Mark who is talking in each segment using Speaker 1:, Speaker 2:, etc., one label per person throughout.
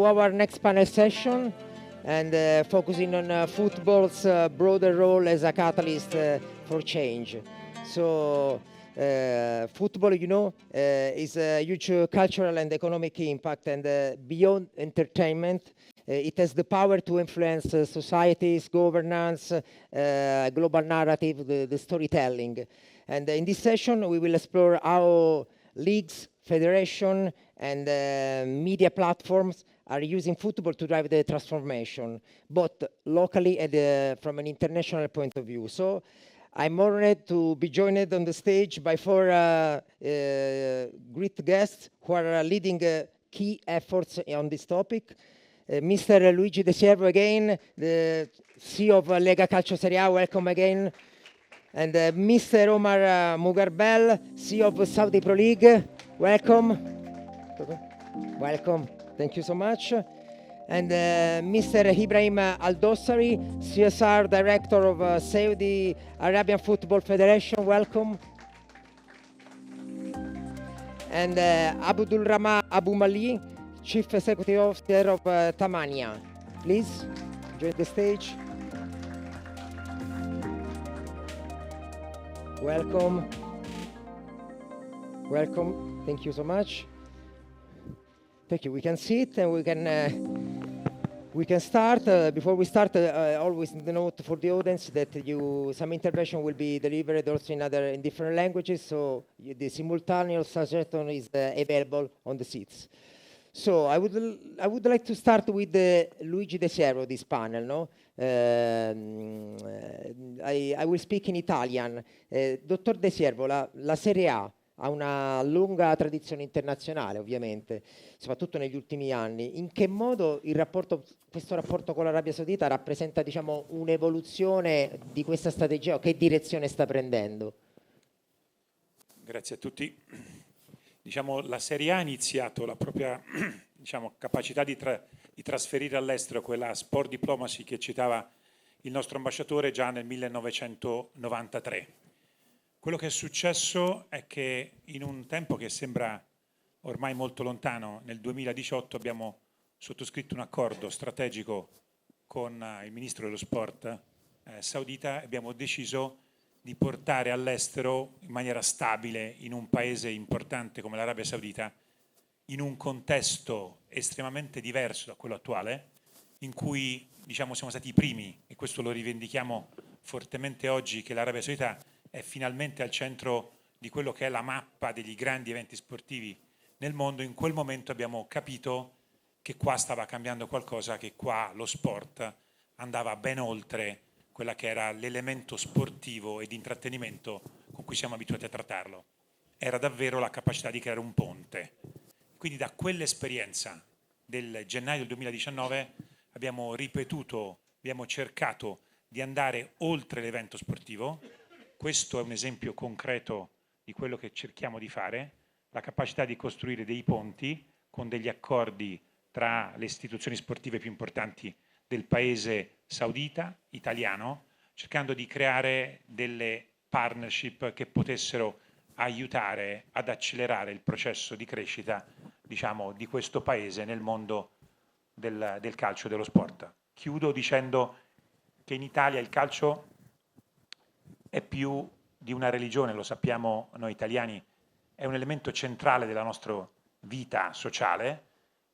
Speaker 1: our next panel session and focusing on football's broader role as a catalyst for change. So football, is a huge cultural and economic impact, and beyond entertainment, it has the power to influence societies, governance, global narrative, the storytelling. And in this session, we will explore how leagues, federation, and media platforms are using football to drive the transformation, both locally and from an international point of view. So I'm honored to be joined on the stage by four great guests who are leading key efforts on this topic. Mr. Luigi De Siervo again, the CEO of Lega Calcio Serie, welcome again. And Mr. Omar Mugharbel, CEO of Saudi Pro League, welcome. Welcome, thank you so much. And Mr. Ibrahim Aldòssary, CSR Director of Saudi Arabian Football Federation, welcome. And Abdulrahman Abumalih, Chief Executive Officer of Thmanyah. Please, join the stage. Welcome. Welcome, thank you so much. Thank you, we can sit and we can start. Before we start, always the note for the audience that some intervention will be delivered also in different languages, so the simultaneous translation is available on the seats. So I would like to start with Luigi De Siervo, this panel. No? I will speak in Italian. Dottor De Siervo, la Serie A ha una lunga tradizione internazionale, ovviamente, soprattutto negli ultimi anni. In che modo questo rapporto con l'Arabia Saudita rappresenta, un'evoluzione di questa strategia, o che direzione sta prendendo?
Speaker 2: Grazie a tutti. La Serie A ha iniziato la propria capacità di trasferire all'estero quella sport diplomacy che citava il nostro ambasciatore già nel 1993. Quello che è successo è che in un tempo che sembra ormai molto lontano, nel 2018 abbiamo sottoscritto un accordo strategico con il ministro dello sport saudita e abbiamo deciso di portare all'estero in maniera stabile, in un paese importante come l'Arabia Saudita, in un contesto estremamente diverso da quello attuale, in cui siamo stati i primi, e questo lo rivendichiamo fortemente oggi, che l'Arabia Saudita è finalmente al centro di quello che è la mappa degli grandi eventi sportivi nel mondo. In quel momento abbiamo capito che qua stava cambiando qualcosa, che qua lo sport andava ben oltre quella che era l'elemento sportivo e di intrattenimento con cui siamo abituati a trattarlo. Era davvero la capacità di creare un ponte. Quindi da quell'esperienza del gennaio del 2019 abbiamo cercato di andare oltre l'evento sportivo. Questo è un esempio concreto di quello che cerchiamo di fare, la capacità di costruire dei ponti con degli accordi tra le istituzioni sportive più importanti del paese saudita, italiano, cercando di creare delle partnership che potessero aiutare ad accelerare il processo di crescita, di questo paese nel mondo del calcio e dello sport. Chiudo dicendo che in Italia il calcio è più di una religione, lo sappiamo noi italiani, è un elemento centrale della nostra vita sociale.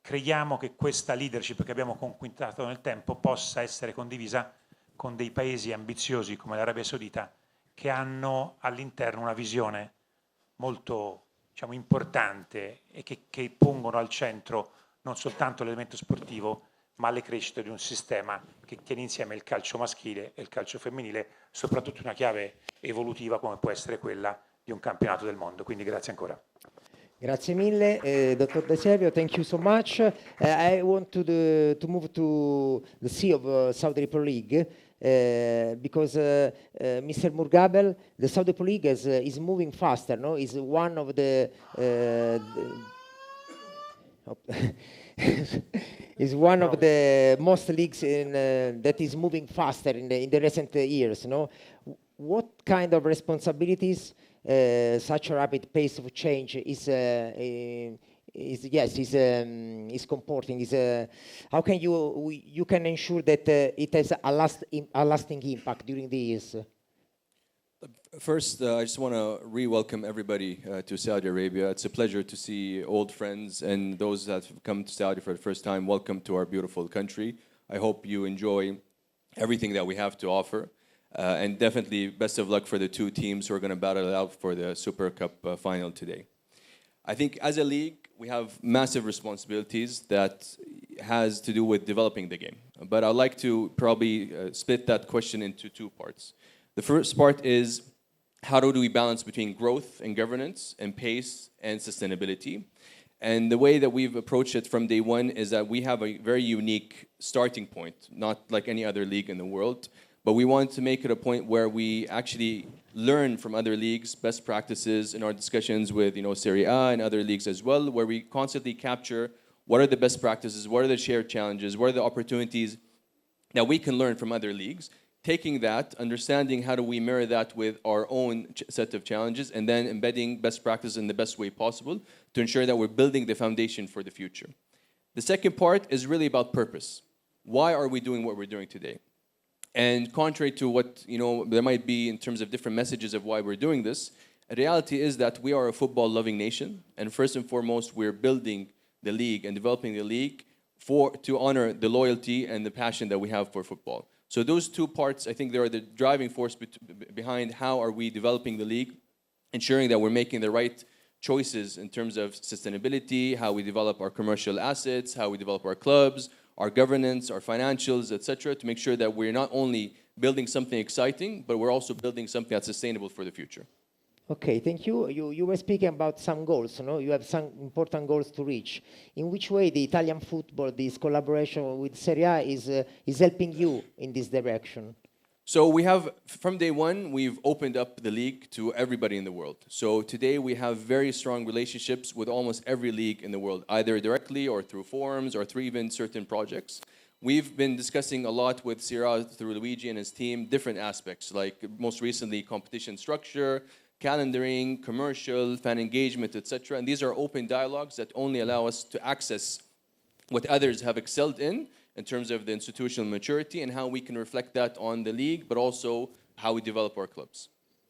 Speaker 2: Crediamo che questa leadership che abbiamo conquistato nel tempo possa essere condivisa con dei paesi ambiziosi come l'Arabia Saudita, che hanno all'interno una visione molto importante e che pongono al centro non soltanto l'elemento sportivo, ma le crescite di un sistema che tiene insieme il calcio maschile e il calcio femminile, soprattutto in una chiave evolutiva come può essere quella di un campionato del mondo. Quindi grazie ancora.
Speaker 1: Grazie mille, Dr. De Siervo, thank you so much. I want to move to the CEO of Saudi Pro League because Mr. Mugharbel, the Saudi Pro League is moving faster, no? Is one of the is one of the most leagues that is moving faster in the recent years, no? What kind of responsibilities such a rapid pace of change is is comporting. How can you can ensure that it has a lasting impact during the years?
Speaker 3: First, I just want to re-welcome everybody to Saudi Arabia. It's a pleasure to see old friends and those that have come to Saudi for the first time. Welcome to our beautiful country. I hope you enjoy everything that we have to offer. And definitely best of luck for the two teams who are going to battle it out for the Super Cup final today. I think as a league, we have massive responsibilities that has to do with developing the game. But I'd like to probably split that question into two parts. The first part is, how do we balance between growth and governance and pace and sustainability? And the way that we've approached it from day one is that we have a very unique starting point, not like any other league in the world, but we want to make it a point where we actually learn from other leagues, best practices in our discussions with Serie A and other leagues as well, where we constantly capture what are the best practices, what are the shared challenges, what are the opportunities that we can learn from other leagues, taking that, understanding how do we mirror that with our own set of challenges, and then embedding best practices in the best way possible to ensure that we're building the foundation for the future. The second part is really about purpose. Why are we doing what we're doing today? And contrary to what there might be in terms of different messages of why we're doing this, the reality is that we are a football-loving nation, and first and foremost, we're building the league and developing the league to honor the loyalty and the passion that we have for football. So those two parts, I think they are the driving force behind how are we developing the league, ensuring that we're making the right choices in terms of sustainability, how we develop our commercial assets, how we develop our clubs, our governance, our financials, etc., to make sure that we're not only building something exciting, but we're also building something that's sustainable for the future.
Speaker 1: Okay, thank you. You were speaking about some goals, You have some important goals to reach. In which way the Italian football, this collaboration with Serie A is helping you in this direction?
Speaker 3: So we have, from day one, we've opened up the league to everybody in the world. So today we have very strong relationships with almost every league in the world, either directly or through forums or through even certain projects. We've been discussing a lot with Siervo through Luigi and his team, different aspects, like most recently competition structure, calendaring, commercial, fan engagement, etc. And these are open dialogues that only allow us to access what others have excelled in terms of the institutional maturity and how we can reflect that on the league, but also how we develop our clubs.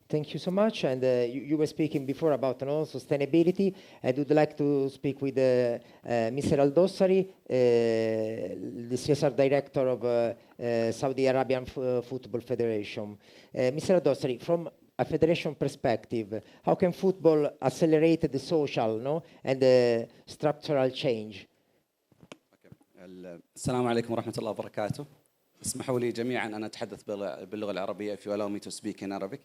Speaker 1: Thank you so much. And you were speaking before about sustainability. I would like to speak with Mr. Aldòssary, the CSR director of Saudi Arabian Football Federation. Mr. Aldòssary, from a federation perspective, how can football accelerate the social and the structural change?
Speaker 4: السلام عليكم ورحمة الله وبركاته. اسمحوا لي جميعا أن أتحدث باللغة العربية if you allow me to speak in Arabic.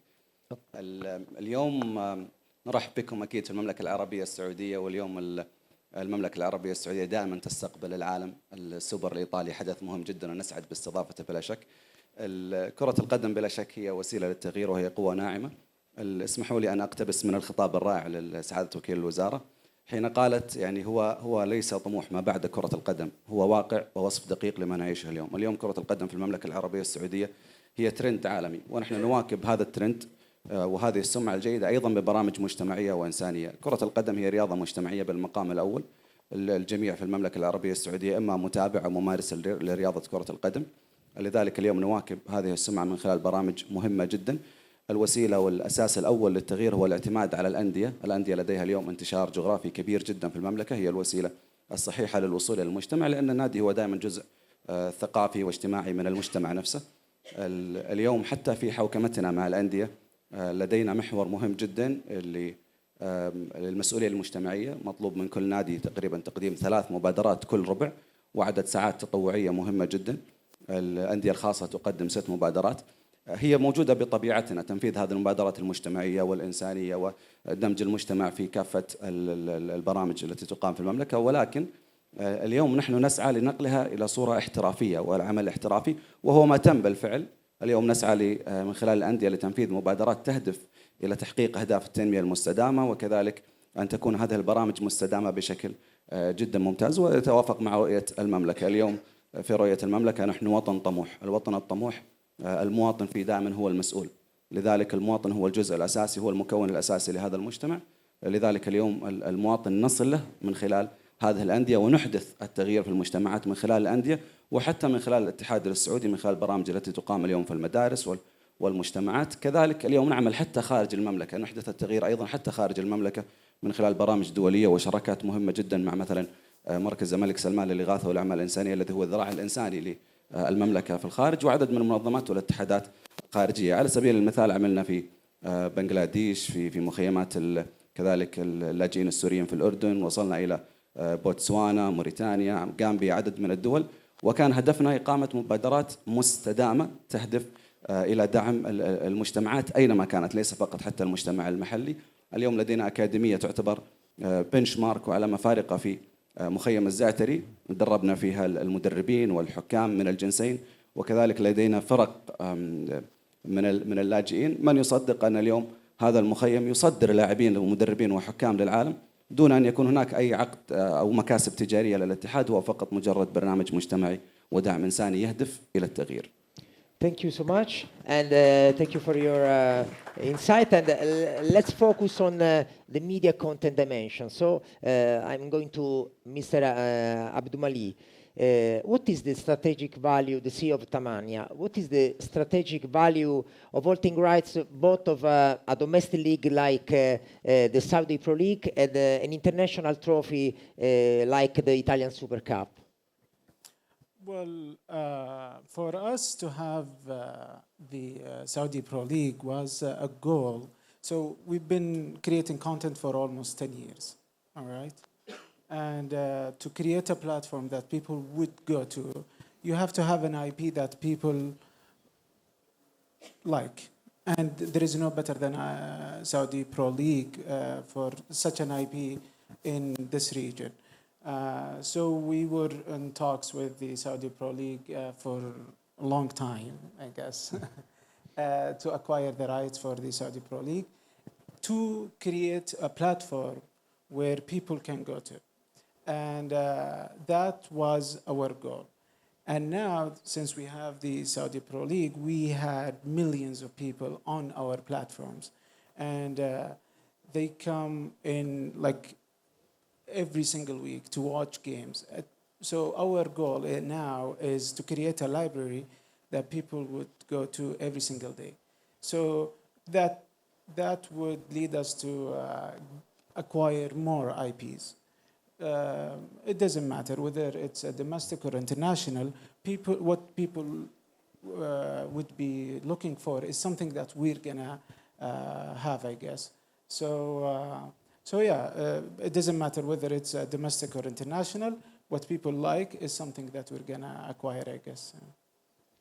Speaker 4: اليوم نرحب بكم أكيد في المملكة العربية السعودية، واليوم المملكة العربية السعودية دائما تستقبل العالم. السوبر الإيطالي حدث مهم جدا ونسعد باستضافته بلا شك. كرة القدم بلا شك هي وسيلة للتغيير وهي قوة ناعمة. اسمحوا لي أن أقتبس من الخطاب الرائع لسعادة وكيل الوزارة حين قالت هو ليس طموح ما بعد كرة القدم، هو واقع ووصف دقيق لما نعيشه اليوم. اليوم كرة القدم في المملكة العربية السعودية هي ترند عالمي، ونحن نواكب هذا الترند وهذه السمعة الجيدة أيضا ببرامج مجتمعية وإنسانية. كرة القدم هي رياضة مجتمعية بالمقام الأول. الجميع في المملكة العربية السعودية إما متابع أو ممارس لرياضة كرة القدم، لذلك اليوم نواكب هذه السمعة من خلال برامج مهمة جدا. الوسيلة والأساس الأول للتغيير هو الاعتماد على الأندية. الأندية لديها اليوم انتشار جغرافي كبير جدا في المملكة، هي الوسيلة الصحيحة للوصول إلى المجتمع، لأن النادي هو دائما جزء ثقافي واجتماعي من المجتمع نفسه. اليوم حتى في حوكمتنا مع الأندية لدينا محور مهم جدا للمسؤولية المجتمعية. مطلوب من كل نادي تقريبا تقديم 3 مبادرات كل ربع وعدد ساعات تطوعية مهمة جدا. الأندية الخاصة تقدم 6 مبادرات. هي موجودة بطبيعتنا تنفيذ هذه المبادرات المجتمعية والإنسانية ودمج المجتمع في كافة البرامج التي تقام في المملكة، ولكن اليوم نحن نسعى لنقلها إلى صورة احترافية والعمل الاحترافي، وهو ما تم بالفعل. اليوم نسعى من خلال الأندية لتنفيذ مبادرات تهدف إلى تحقيق أهداف التنمية المستدامة، وكذلك أن تكون هذه البرامج مستدامة بشكل جدا ممتاز ويتوافق مع رؤية المملكة. اليوم في رؤية المملكة نحن وطن طموح. الوطن الطموح المواطن فيه دائما هو المسؤول، لذلك المواطن هو الجزء الأساسي، هو المكون الأساسي لهذا المجتمع. لذلك اليوم المواطن نصل له من خلال هذه الأندية، ونحدث التغيير في المجتمعات من خلال الأندية، وحتى من خلال الاتحاد السعودي من خلال البرامج التي تقام اليوم في المدارس والمجتمعات. كذلك اليوم نعمل حتى خارج المملكة، نحدث التغيير أيضا حتى خارج المملكة من خلال برامج دولية وشراكات مهمة جدا مع مثلا مركز الملك سلمان للإغاثة والأعمال الإنسانية الذي هو الذراع الإنساني للمملكة في الخارج، وعدد من المنظمات والاتحادات الخارجية. على سبيل المثال عملنا في بنغلاديش، في مخيمات كذلك اللاجئين السوريين في الأردن، وصلنا إلى بوتسوانا، موريتانيا، غامبيا، عدد من الدول، وكان هدفنا إقامة مبادرات مستدامة تهدف إلى دعم المجتمعات أينما كانت، ليس فقط حتى المجتمع المحلي. اليوم لدينا أكاديمية تعتبر بنش مارك وعلامة فارقة في مخيم الزعتري، دربنا فيها المدربين والحكام من الجنسين، وكذلك لدينا فرق من اللاجئين. من يصدق أن اليوم هذا المخيم يصدر لاعبين ومدربين وحكام للعالم دون أن يكون هناك أي عقد أو مكاسب تجارية للاتحاد، هو فقط مجرد برنامج مجتمعي ودعم إنساني يهدف إلى التغيير.
Speaker 1: Thank you so much, and thank you for your insight. And let's focus on the media content dimension. So I'm going to Mr. Abdumalih. What is the strategic value, the CEO of Thmanyah, what is the strategic value of holding rights both of a domestic league like the Saudi Pro League and an international trophy like the Italian Super Cup?
Speaker 5: Well, for us to have the Saudi Pro League was a goal. So we've been creating content for almost 10 years, all right? And to create a platform that people would go to, you have to have an IP that people like. And there is no better than Saudi Pro League for such an IP in this region. So we were in talks with the Saudi Pro League for a long time, I guess, to acquire the rights for the Saudi Pro League, to create a platform where people can go to. And that was our goal. And now, since we have the Saudi Pro League, we had millions of people on our platforms. And they come in like every single week to watch games. So our goal now is to create a library that people would go to every single day. So that would lead us to acquire more IPs. It doesn't matter whether it's a domestic or international. What people would be looking for is something that we're gonna have, I guess. So yeah, it doesn't matter whether it's domestic or international. What people like is something that we're gonna acquire, I guess.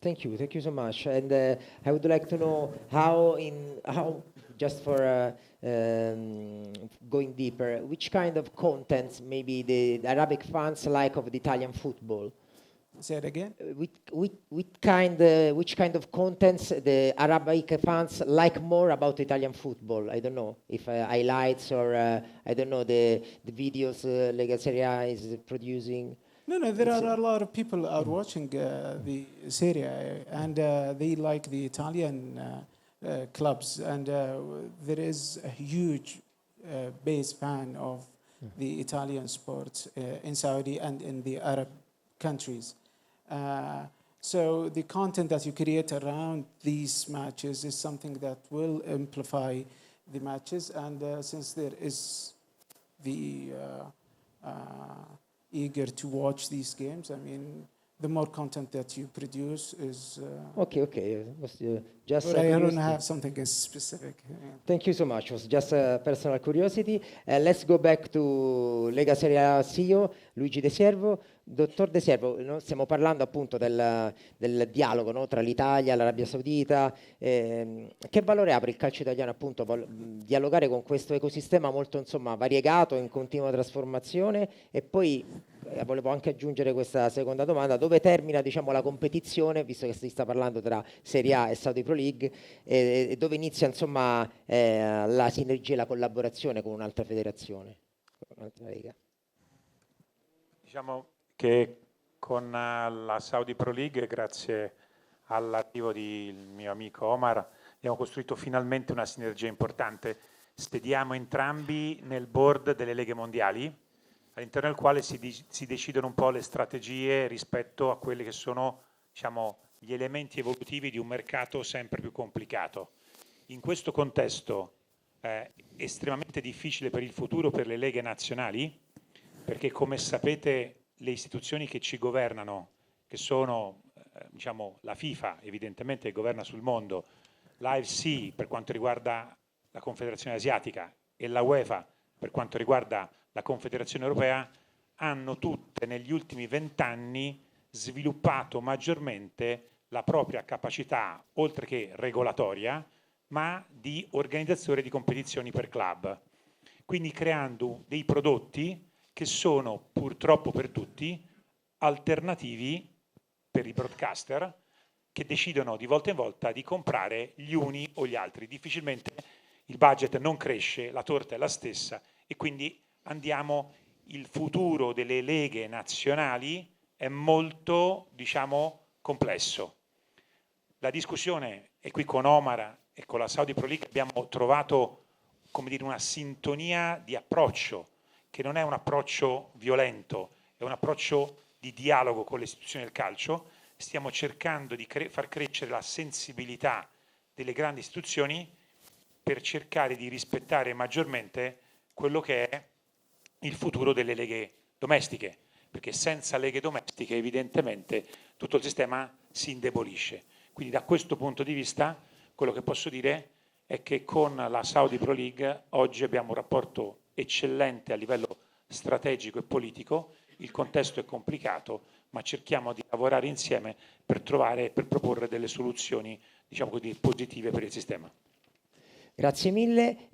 Speaker 1: Thank you so much. And I would like to know how, just for going deeper, which kind of content maybe the Arabic fans like of the Italian football?
Speaker 5: Say it again.
Speaker 1: Which kind of contents the Arabic fans like more about Italian football? I don't know if highlights or I don't know the videos Lega Serie is producing.
Speaker 5: No, there are a lot of people out watching the Serie, and they like the Italian clubs, and there is a huge base fan of the Italian sports in Saudi and in the Arab countries. So the content that you create around these matches is something that will amplify the matches, and since there is the eager to watch these games, I mean, the more content that you produce is...
Speaker 1: Okay. Just
Speaker 5: but I don't have something specific.
Speaker 1: Thank you so much. It was just a personal curiosity. Let's go back to Lega Serie CEO, Luigi De Siervo. Dottor De Siervo, no? Stiamo parlando appunto del dialogo, no? Tra l'Italia e l'Arabia Saudita. Che valore ha per il calcio italiano appunto dialogare con questo ecosistema molto variegato, in continua trasformazione? E poi volevo anche aggiungere questa seconda domanda: dove termina la competizione, visto che si sta parlando tra Serie A e Saudi Pro League, e dove inizia la sinergia e la collaborazione con un'altra federazione, con un'altra lega?
Speaker 2: Diciamo che con la Saudi Pro League, grazie all'arrivo del mio amico Omar, abbiamo costruito finalmente una sinergia importante, sediamo entrambi nel board delle leghe mondiali, all'interno del quale si decidono un po' le strategie rispetto a quelli che sono, diciamo, gli elementi evolutivi di un mercato sempre più complicato. In questo contesto estremamente difficile per il futuro per le leghe nazionali, perché come sapete le istituzioni che ci governano, che sono diciamo, la FIFA evidentemente che governa sul mondo, l'AFC per quanto riguarda la Confederazione Asiatica e la UEFA per quanto riguarda la Confederazione Europea, hanno tutte negli ultimi 20 anni sviluppato maggiormente la propria capacità, oltre che regolatoria, ma di organizzazione di competizioni per club. Quindi creando dei prodotti che sono purtroppo per tutti alternativi per i broadcaster che decidono di volta in volta di comprare gli uni o gli altri. Difficilmente il budget non cresce, la torta è la stessa e quindi il futuro delle leghe nazionali è molto, diciamo, complesso. La discussione è qui con Omar e con la Saudi Pro League abbiamo trovato, come dire, una sintonia di approccio, che non è un approccio violento, è un approccio di dialogo con le istituzioni del calcio. Stiamo cercando di far crescere la sensibilità delle grandi istituzioni per cercare di rispettare maggiormente quello che è il futuro delle leghe domestiche, perché senza leghe domestiche evidentemente tutto il sistema si indebolisce. Quindi da questo punto di vista quello che posso dire è che con la Saudi Pro League oggi abbiamo un rapporto eccellente a livello strategico e politico, il contesto è complicato, ma cerchiamo di lavorare insieme per proporre delle soluzioni, diciamo così, positive per il sistema.
Speaker 1: Grazie mille,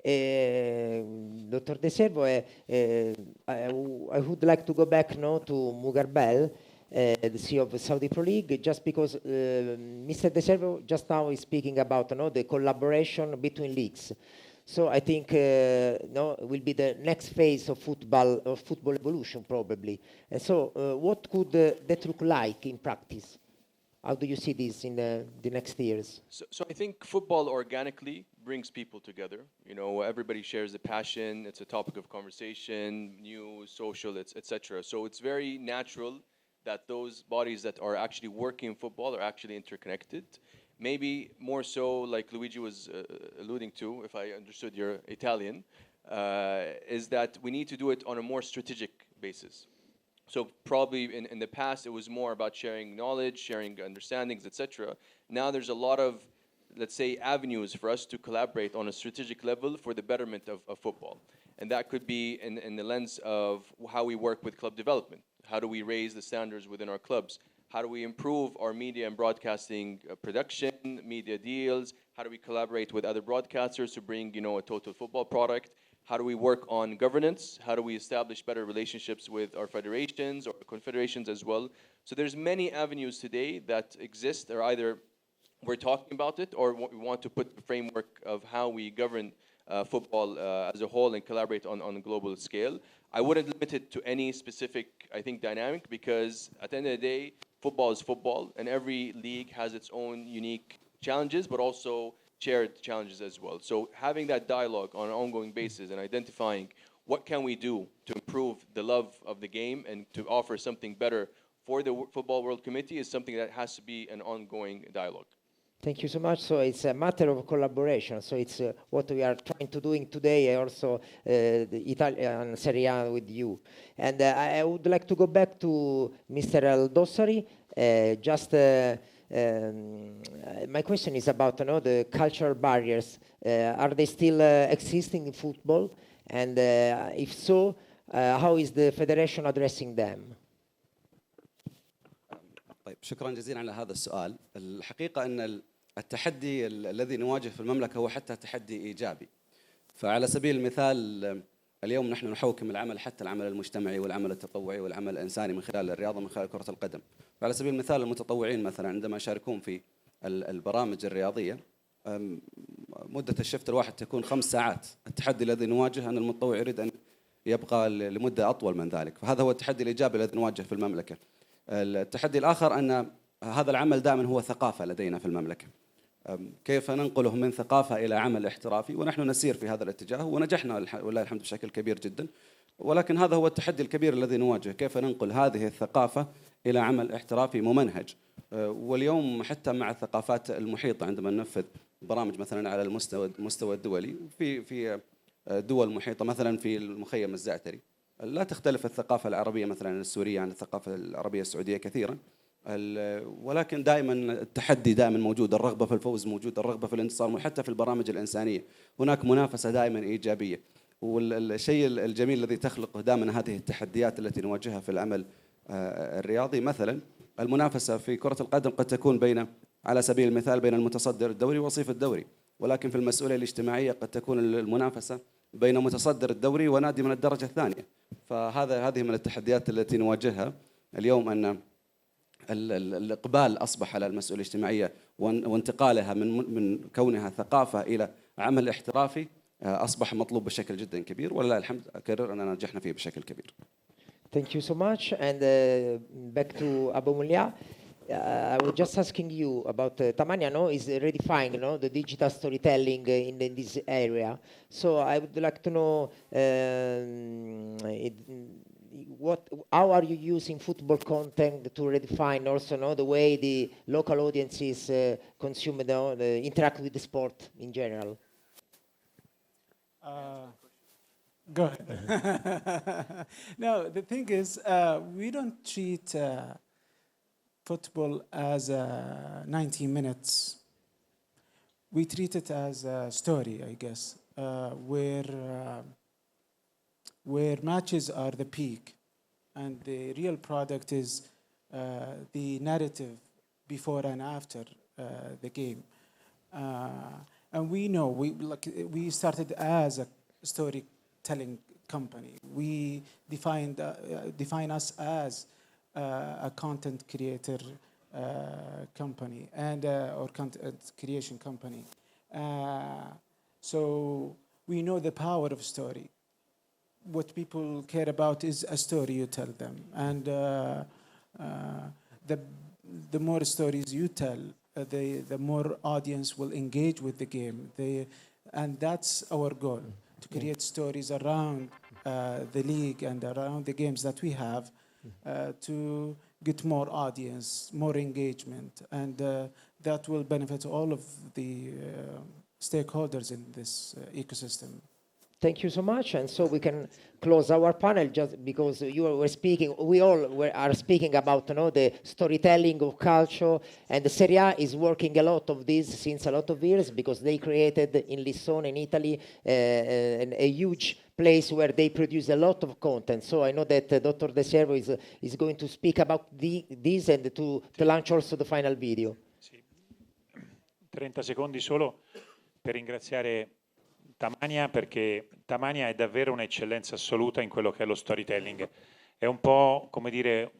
Speaker 1: Dottor De Siervo. I would like to go back now to Mugharbel, the CEO of Saudi Pro League, just because Mr. De Siervo just now is speaking about the collaboration between leagues. So I think will be the next phase of football evolution probably. And so what could that look like in practice? How do you see this in the next years?
Speaker 3: So I think football organically brings people together. You know, everybody shares a passion. It's a topic of conversation, news, social, etc. So it's very natural that those bodies that are actually working in football are actually interconnected. Maybe more so, like Luigi was alluding to, if I understood your Italian, is that we need to do it on a more strategic basis. So probably in the past, it was more about sharing knowledge, sharing understandings, etc. Now there's a lot of, let's say, avenues for us to collaborate on a strategic level for the betterment of football. And that could be in the lens of how we work with club development. How do we raise the standards within our clubs? How do we improve our media and broadcasting production, media deals? How do we collaborate with other broadcasters to bring, you know, a total football product? How do we work on governance? How do we establish better relationships with our federations or confederations as well? So there's many avenues today that exist, or either we're talking about it or we want to put the framework of how we govern football as a whole and collaborate on a global scale. I wouldn't limit it to any specific, I think, dynamic, because at the end of the day, football is football, and every league has its own unique challenges, but also shared challenges as well. So having that dialogue on an ongoing basis and identifying what can we do to improve the love of the game and to offer something better for the Football World Committee is something that has to be an ongoing dialogue.
Speaker 1: Thank you so much. So it's a matter of collaboration. So it's what we are trying to doing today, and also the Italian Serie with you. And I would like to go back to Mr. Aldòssary. My question is about the cultural barriers. Are they still existing in football? And if so, how is the federation addressing them?
Speaker 4: طيب، شكرا جزيلا على هذا السؤال. الحقيقة أن التحدي الذي نواجه في المملكة هو حتى تحدي إيجابي. فعلى سبيل المثال اليوم نحن نحوكم العمل، حتى العمل المجتمعي والعمل التطوعي والعمل الإنساني من خلال الرياضة، من خلال كرة القدم. فعلى سبيل المثال المتطوعين مثلا عندما يشاركون في البرامج الرياضية، مدة الشفت الواحد تكون 5 ساعات. التحدي الذي نواجه أن المتطوع يريد أن يبقى لمدة أطول من ذلك، فهذا هو التحدي الإيجابي الذي نواجه في المملكة. التحدي الآخر أن هذا العمل دائما هو ثقافة لدينا في المملكة. كيف ننقله من ثقافة إلى عمل احترافي، ونحن نسير في هذا الاتجاه ونجحنا ولله الحمد بشكل كبير جدا. ولكن هذا هو التحدي الكبير الذي نواجهه، كيف ننقل هذه الثقافة إلى عمل احترافي ممنهج. واليوم حتى مع الثقافات المحيطة عندما ننفذ برامج مثلا على المستوى الدولي في دول محيطة، مثلا في المخيم الزعتري لا تختلف الثقافة العربية مثلا السورية عن الثقافة العربية السعودية كثيرا، ولكن دائما التحدي دائما موجود، الرغبة في الفوز موجود، الرغبة في الانتصار، حتى في البرامج الإنسانية هناك منافسة دائما إيجابية. والشيء الجميل الذي تخلقه دائما هذه التحديات التي نواجهها في العمل الرياضي، مثلا المنافسة في كرة القدم قد تكون على سبيل المثال بين المتصدر الدوري ووصيف الدوري، ولكن في المسؤولية الاجتماعية قد تكون المنافسة بين متصدر الدوري ونادي من الدرجة الثانية. هذه من التحديات التي نواجهها اليوم، أن الإقبال أصبح على المسؤولية الاجتماعية وانتقالها من كونها ثقافة إلى عمل احترافي أصبح مطلوب بشكل جدا كبير، ولله الحمد أكرر أننا نجحنا فيه بشكل كبير.
Speaker 1: Thank you so much. And back to Abumalih. I was just asking you about Thmanyah, is redefining, the digital storytelling in this area. So I would like to know how are you using football content to redefine also the way the local audiences consume, interact with the sport in general?
Speaker 5: Go ahead. No, the thing is, we don't treat football as 90 minutes. We treat it as a story, I guess, where matches are the peak, and the real product is the narrative before and after the game. And we know we started as a storytelling company. We define us as a content creator company or content creation company. So we know the power of story. What people care about is a story you tell them, and the more stories you tell, the more audience will engage with the game. And that's our goal, to create stories around the league and around the games that we have, to get more audience, more engagement, and that will benefit all of the stakeholders in this ecosystem.
Speaker 1: Thank you so much. And so we can close our panel just because you were speaking, we all are speaking about the storytelling of Calcio, and the Serie is working a lot of this since a lot of years, because they created in Lisbon in Italy a huge place where they produce a lot of content. So I know that Dr. De Siervo is going to speak about this and to launch also the final video.
Speaker 2: Sì. 30 secondi solo per ringraziare Thmanyah, perché Thmanyah è davvero un'eccellenza assoluta in quello che è lo storytelling. È un po', come dire,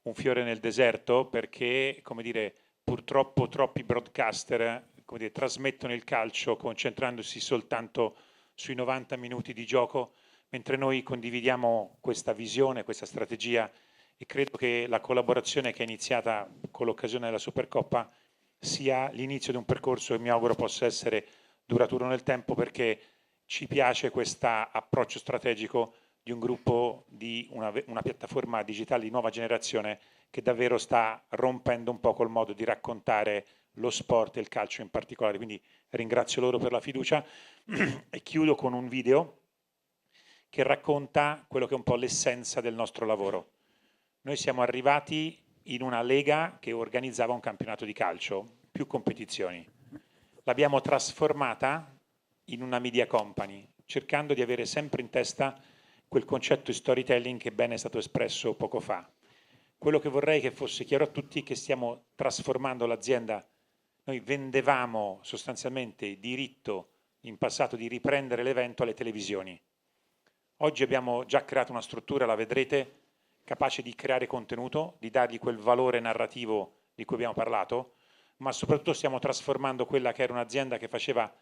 Speaker 2: un fiore nel deserto, perché, come dire, purtroppo troppi broadcaster, come dire, trasmettono il calcio concentrandosi soltanto sui 90 minuti di gioco, mentre noi condividiamo questa visione, questa strategia, e credo che la collaborazione che è iniziata con l'occasione della Supercoppa sia l'inizio di un percorso che mi auguro possa essere duraturo nel tempo, perché ci piace questo approccio strategico di un gruppo, di una piattaforma digitale di nuova generazione che davvero sta rompendo un po' col modo di raccontare lo sport e il calcio in particolare. Quindi ringrazio loro per la fiducia e chiudo con un video che racconta quello che è un po' l'essenza del nostro lavoro. Noi siamo arrivati in una Lega che organizzava un campionato di calcio, più competizioni. L'abbiamo trasformata in una media company, cercando di avere sempre in testa quel concetto di storytelling che bene è stato espresso poco fa. Quello che vorrei che fosse chiaro a tutti è che stiamo trasformando l'azienda. Noi vendevamo sostanzialmente il diritto in passato di riprendere l'evento alle televisioni. Oggi abbiamo già creato una struttura, la vedrete, capace di creare contenuto, di dargli quel valore narrativo di cui abbiamo parlato, ma soprattutto stiamo trasformando quella che era un'azienda che faceva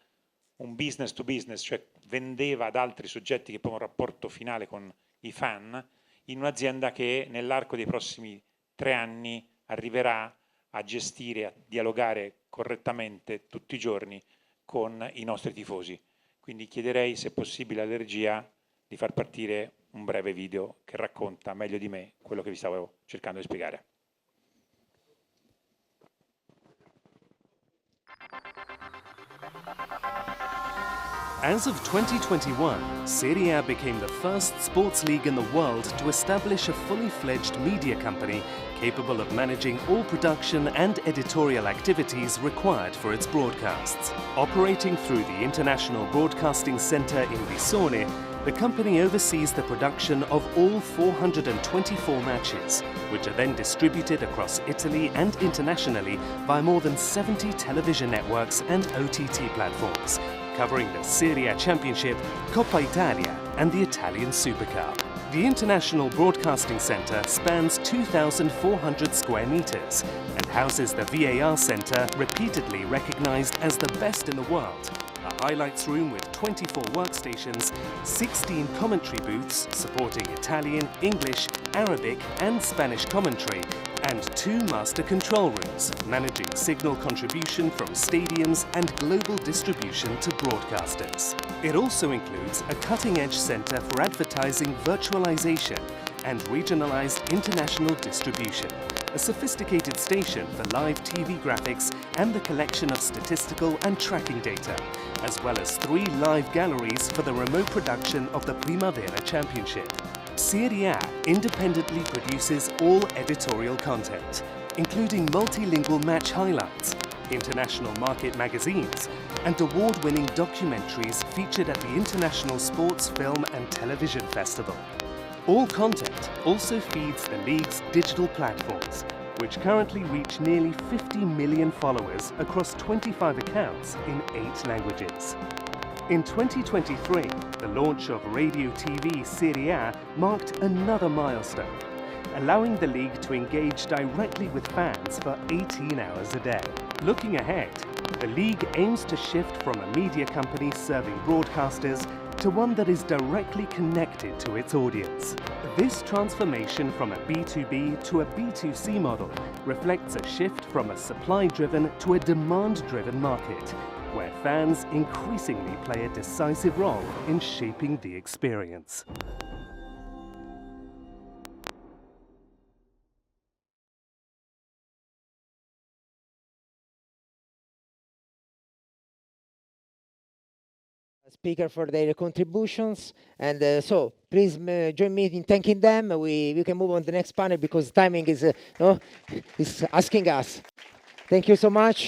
Speaker 2: un business to business, cioè vendeva ad altri soggetti che poi un rapporto finale con i fan, in un'azienda che nell'arco dei prossimi 3 anni arriverà a gestire, a dialogare correttamente tutti i giorni con i nostri tifosi. Quindi chiederei, se possibile, alla regia di far partire un breve video che racconta meglio di me quello che vi stavo cercando di spiegare.
Speaker 6: As of 2021, Serie A became the first sports league in the world to establish a fully fledged media company capable of managing all production and editorial activities required for its broadcasts. Operating through the International Broadcasting Centre in Radisson, the company oversees the production of all 424 matches, which are then distributed across Italy and internationally by more than 70 television networks and OTT platforms, covering the Serie A Championship, Coppa Italia and the Italian Super Cup. The International Broadcasting Centre spans 2,400 square metres and houses the VAR Centre, repeatedly recognised as the best in the world, a highlights room with 24 workstations, 16 commentary booths supporting Italian, English, Arabic and Spanish commentary, and 2 master control rooms, managing signal contribution from stadiums and global distribution to broadcasters. It also includes a cutting-edge centre for advertising virtualization and regionalized international distribution, a sophisticated station for live TV graphics and the collection of statistical and tracking data, as well as 3 live galleries for the remote production of the Primavera Championship. Serie A independently produces all editorial content, including multilingual match highlights, international market magazines, and award-winning documentaries featured at the International Sports Film and Television Festival. All content also feeds the league's digital platforms, which currently reach nearly 50 million followers across 25 accounts in 8 languages. In 2023, the launch of Radio TV Serie A marked another milestone, allowing the league to engage directly with fans for 18 hours a day. Looking ahead, the league aims to shift from a media company serving broadcasters to one that is directly connected to its audience. This transformation from a B2B to a B2C model reflects a shift from a supply-driven to a demand-driven market, where fans increasingly play a decisive role in shaping the experience.
Speaker 1: Speaker for their contributions, and so please join me in thanking them. We can move on to the next panel because timing is is asking us. Thank you so much.